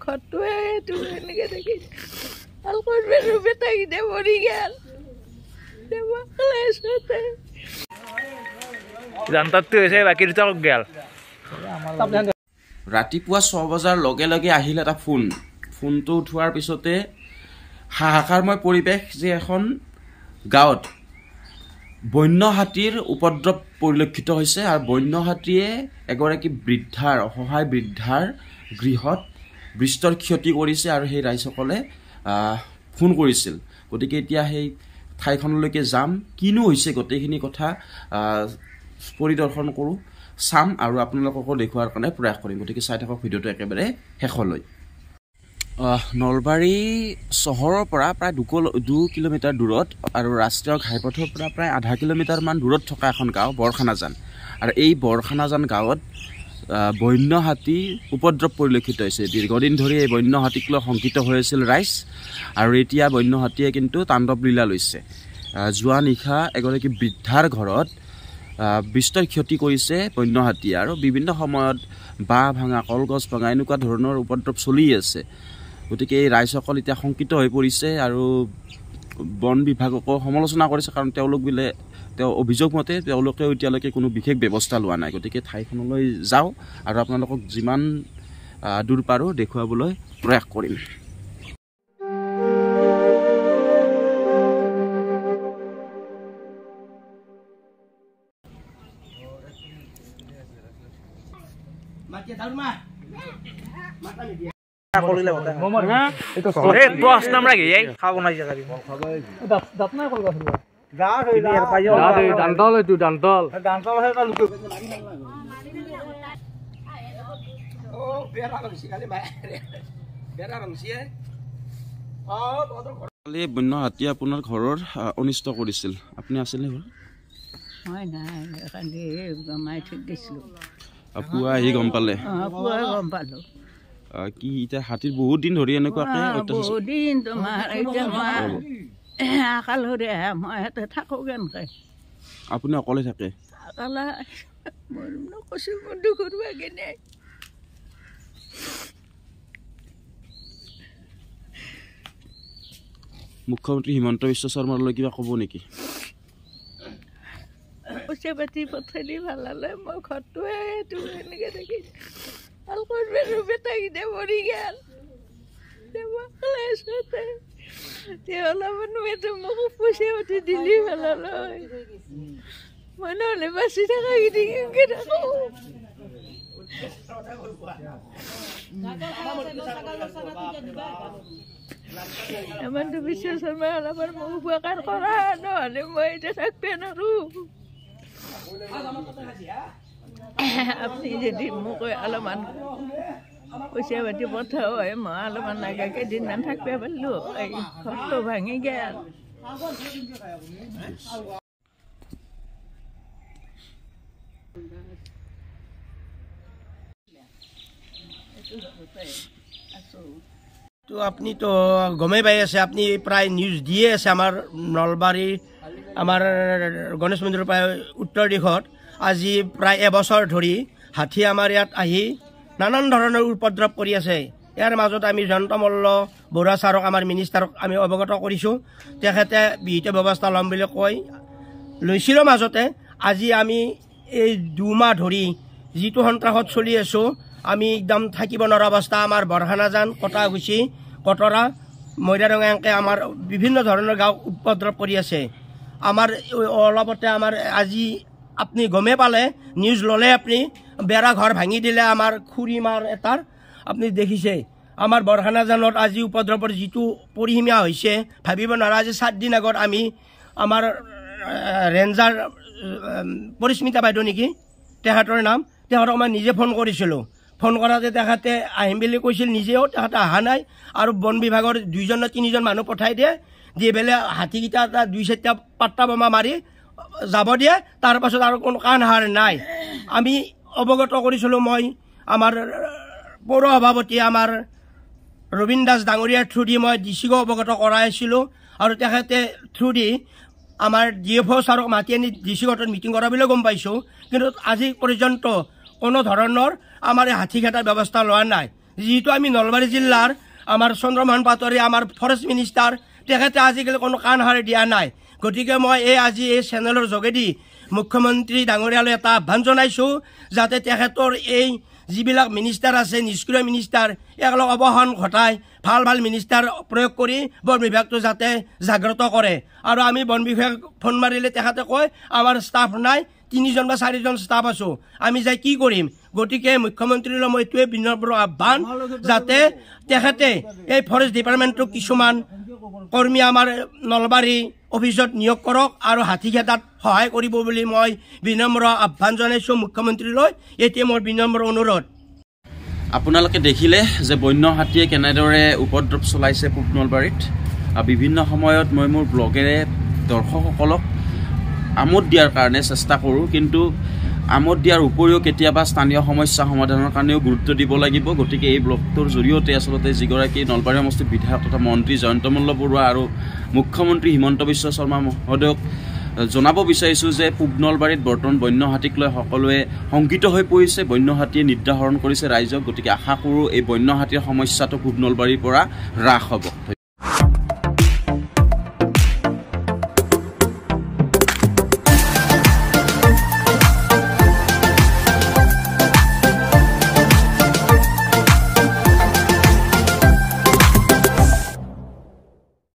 ঘৰটোৱে এইটো এনেকৈ থাকি ভাল কৰিব বেটাকেইটা মৰি গেল জানতাৰটো হৈছে বাকী দুটা গেল ৰাতিপুৱা 6 বজাৰ লগে লগে আহিল এটা ফোনটো উঠোৱাৰ পিছতে হাহাকাৰময় পৰিৱেশ যে এখন গাঁৱত বন্য হাতীৰ উপদ্ৰৱ পৰিলক্ষিত হৈছে আৰু বন্য হাতীয়ে এগৰাকী অসহায় বৃদ্ধাৰ গৃহত বিস্তৰ ক্ষতি কৰিছে আৰু সেই ৰাইজসকলে ফোন কৰিছিল গতিকে এতিয়া সেই ঠাইখনলৈকে যাম কিনো হৈছে গোটেইখিনি কথা পৰিদৰ্শন কৰোঁ চাম আৰু আপোনালোককো দেখুৱাৰ কাৰণে প্ৰয়াস কৰিম গতিকে চাই থাকক ভিডিঅ'টো একেবাৰে শেষলৈ নলবাৰী চহৰৰ পৰা প্ৰায় 2 কিলোমিটাৰ দূৰত আৰু ৰাষ্ট্ৰীয় ঘাইপথৰ পৰা প্ৰায় আধা কিলোমিটাৰমান দূৰত থকা এখন গাঁও বৰখানাজান আৰু এই বৰখানাজান গাঁৱত বন্য হাতী উপদ্ৰৱ পৰিলক্ষিত হৈছে দীৰ্ঘদিন ধৰি এই বন্য হাতীক লৈ শংকিত হৈ আছিল ৰাইজ আৰু এতিয়া বন্য হাতীয়ে কিন্তু তাণ্ডৱ লীলা লৈছে যোৱা নিশা এগৰাকী বৃদ্ধাৰ ঘৰত বিস্তৰ ক্ষতি কৰিছে বন্য হাতীয়ে আৰু বিভিন্ন সময়ত বাঁহ ভাঙা কলগছ ভাঙা এনেকুৱা ধৰণৰ উপদ্ৰৱ চলি আছে গতিকে এই ৰাইজসকল এতিয়া শংকিত হৈ পৰিছে আৰু বন বিভাগকো সমালোচনা কৰিছে কাৰণ তেওঁ অভিযোগ মতে তেওঁলোকেও এতিয়ালৈকে কোনো বিশেষ ব্যৱস্থা লোৱা নাই গতিকে ঠাইখনলৈ যাওঁ আৰু আপোনালোকক যিমান দূৰ পাৰোঁ দেখুৱাবলৈ প্ৰয়াস কৰিম বন্য হাতী আপোনাৰ ঘৰৰ অনিষ্ট কৰিছিল আপুনি আছিল পুৱা আহি গম পালে কি এতিয়া হাতীৰ বহুত দিন ধৰি এনেকুৱাকে আপুনি অকলে থাকে মুখ্যমন্ত্ৰী হিমন্ত বিশ্ব শৰ্মালৈ কিবা ক'ব নেকি পইচা পাতি পঠাই দি ভাল হ'লে মই ঘৰটোৱে এইটো এনেকৈ থাকি ভাল কৰিব বেটাকেইটা মৰি গেল অলপমান মোক পইচা পাতি দিলি ভাল হ'লে মই নহ'লে বাচি থকা কেনেকৈ থাকোঁ হিমন্ত বিশ্ব শৰ্মাই অলপমান মোক উপকাৰ কৰা নহ'লে মই এতিয়া থাকিব নোৱাৰোঁ আপুনি যদি মোক অলপমান পইচা পাতি পঠাও হয় মই অলপমান লাগে কেইদিনমান থাকিব পাৰিলোঁ এই ঘৰটো ভাঙি গেল তো আপনি তো গমেই পাই আছে আপনি প্ৰায় নিউজ দিয়ে আছে আমাৰ নলবাৰী আমাৰ গণেশ মন্দিৰৰ প্ৰায় উত্তৰ দিশত আজি প্ৰায় এবছৰ ধৰি হাতী আমাৰ ইয়াত আহি নানান ধৰণৰ উপদ্ৰৱ কৰি আছে ইয়াৰ মাজত আমি জয়ন্ত মল্ল বৰুৱা ছাৰক আমাৰ মিনিষ্টাৰক আমি অৱগত কৰিছোঁ তেখেতে বিহিত ব্যৱস্থা ল'ম বুলি কৈ লৈছিলোঁ মাজতে আজি আমি এই 2 মাহ ধৰি যিটো সন্ত্ৰাসত চলি আছোঁ আমি একদম থাকিব নোৱাৰা অৱস্থা আমাৰ বৰখানাজান কটাগুচি কটৰা মৈদাৰঙা এংকে আমাৰ বিভিন্ন ধৰণৰ গাঁও উপদ্ৰৱ কৰি আছে আমাৰ অলপতে আমাৰ আজি আপুনি গমে পালে নিউজ ল'লে আপুনি বেৰা ঘৰ ভাঙি দিলে আমাৰ খুৰী মাৰ এটাৰ আপুনি দেখিছে আমাৰ বৰখানাজানত আজি উপদ্ৰৱৰ যিটো পৰিসীমা হৈছে ভাবিব নোৱাৰা আজি 7 দিন আগত আমি আমাৰ ৰেঞ্জাৰ পৰিস্মিতা বাইদেউ নেকি তেখেতৰ নাম তেখেতক মই নিজে ফোন কৰিছিলোঁ ফোন কৰাতে তেখেতে আহিম বুলি কৈছিল নিজেও তেখেতে অহা নাই আৰু বন বিভাগৰ 2জন 3জন মানুহ পঠাই দিয়ে দি পেলাই হাতীকেইটা 2-4টা পাট্টা বোমা মাৰি যাব দিয়ে তাৰ পাছত আৰু কোনো কাণ সাৰ নাই আমি অৱগত কৰিছিলোঁ মই আমাৰ পৌৰ সভাপতি আমাৰ ৰবীন দাস ডাঙৰীয়াৰ থ্ৰু দি মই ডিচিকো অৱগত কৰাইছিলোঁ আৰু তেখেতে থ্ৰু দি আমাৰ DFO ছাৰক মাতি আনি ডিচিকোত মিটিং কৰাবলৈ গম পাইছোঁ কিন্তু আজি পৰ্যন্ত কোনো ধৰণৰ আমাৰ হাতী খেতাৰ ব্যৱস্থা লোৱা নাই যিহেতু আমি নলবাৰী জিলাৰ আমাৰ চন্দ্ৰমোহন পাটোৱাৰী আমাৰ ফৰেষ্ট মিনিষ্টাৰ তেখেতে আজিকালি কোনো কাণ সাৰি দিয়া নাই গতিকে মই আজি এই চেনেলৰ যোগেদি মুখ্যমন্ত্ৰী ডাঙৰীয়ালৈ এটা আহ্বান জনাইছোঁ যাতে তেখেতৰ এই যিবিলাক মিনিষ্টাৰ আছে নিষ্ক্ৰিয় মিনিষ্টাৰ একেলগ অৱসান ঘটাই ভাল ভাল মিনিষ্টাৰ প্ৰয়োগ কৰি বন বিভাগটো যাতে জাগ্ৰত কৰে আৰু আমি বন বিভাগ ফোন মাৰিলে তেখেতে কয় আমাৰ ষ্টাফ নাই 3জন বা 4জন ষ্টাফ আছোঁ আমি যাই কি কৰিম গতিকে মুখ্যমন্ত্ৰীলৈ মই এইটোৱে বিনম্ৰ আহ্বান যাতে তেখেতে এই ফৰেষ্ট ডিপাৰ্টমেণ্টৰ কিছুমান কৰ্মী আমাৰ নলবাৰী অফিচত নিয়োগ কৰক আৰু হাতী খেদাত সহায় কৰিব বুলি মই বিনম্ৰ আহ্বান জনাইছোঁ মুখ্যমন্ত্ৰীলৈ এতিয়াই মোৰ বিনম্ৰ অনুৰোধ আপোনালোকে দেখিলে যে বন্য হাতীয়ে কেনেদৰে উপদ্ৰৱ চলাইছে পূব নলবাৰীত বিভিন্ন সময়ত মই মোৰ ব্লগেৰে দৰ্শকসকলক আমোদ দিয়াৰ কাৰণে চেষ্টা কৰোঁ কিন্তু আমোদ দিয়াৰ উপৰিও কেতিয়াবা স্থানীয় সমস্যা সমাধানৰ কাৰণেও গুৰুত্ব দিব লাগিব গতিকে এই ব্লগটোৰ জৰিয়তে আচলতে যিগৰাকী নলবাৰী সমষ্টিৰ বিধায়ক তথা মন্ত্ৰী জয়ন্ত মল্ল বৰুৱা আৰু মুখ্যমন্ত্ৰী হিমন্ত বিশ্ব শৰ্মা মহোদয়ক জনাব বিচাৰিছোঁ যে পূব নলবাৰীত বৰ্তমান বন্য হাতীক লৈ সকলোৱে শংকিত হৈ পৰিছে বন্য হাতীয়ে নিৰ্ধাৰণ কৰিছে ৰাইজক গতিকে আশা কৰোঁ এই বন্য হাতীৰ সমস্যাটো পূব নলবাৰীৰ পৰা হ্ৰাস হ'ব